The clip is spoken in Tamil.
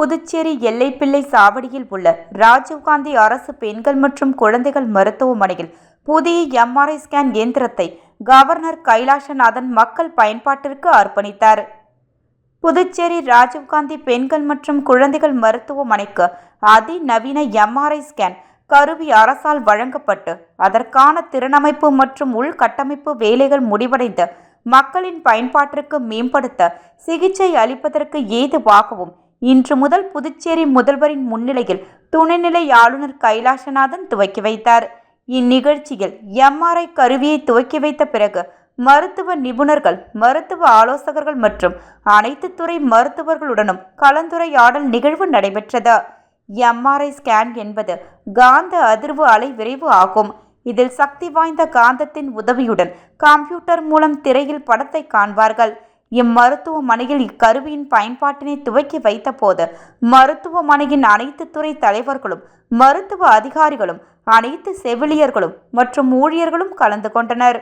புதுச்சேரி எல்லைப்பிள்ளை சாவடியில் உள்ள ராஜீவ்காந்தி அரசு பெண்கள் மற்றும் குழந்தைகள் மருத்துவமனையில் புதிய எம்ஆர்ஐ ஸ்கேன் இயந்திரத்தை கவர்னர் கைலாசநாதன் மக்கள் பயன்பாட்டிற்கு அர்ப்பணித்தார். புதுச்சேரி ராஜீவ்காந்தி பெண்கள் மற்றும் குழந்தைகள் மருத்துவமனைக்கு அதிநவீன எம்ஆர்ஐ ஸ்கேன் கருவி அரசால் வழங்கப்பட்டு அதற்கான திறனமைப்பு மற்றும் உள்கட்டமைப்பு வேலைகள் முடிவடைந்து மக்களின் பயன்பாட்டிற்கு மேம்படுத்த சிகிச்சை அளிப்பதற்கு ஏதுவாகவும் இன்று முதல் புதுச்சேரி முதல்வரின் முன்னிலையில் துணைநிலை ஆளுநர் கைலாசநாதன் துவக்கி வைத்தார். இந்நிகழ்ச்சியில் எம்ஆர்ஐ கருவியை துவக்கி வைத்த பிறகு மருத்துவ நிபுணர்கள், மருத்துவ ஆலோசகர்கள் மற்றும் அனைத்து துறை மருத்துவர்களுடனும் கலந்துரையாடல் நிகழ்வு நடைபெற்றது. எம்ஆர்ஐ ஸ்கேன் என்பது காந்த அதிர்வு அலை விரைவு ஆகும். இதில் சக்தி வாய்ந்த காந்தத்தின் உதவியுடன் கம்ப்யூட்டர் மூலம் திரையில் படத்தை காண்பார்கள். இம்மருத்துவமனையில் இக்கருவியின் பயன்பாட்டினை துவக்கி வைத்த போது மருத்துவமனையின் அனைத்து துறை தலைவர்களும், மருத்துவ அதிகாரிகளும், அனைத்து செவிலியர்களும் மற்றும் ஊழியர்களும் கலந்து கொண்டனர்.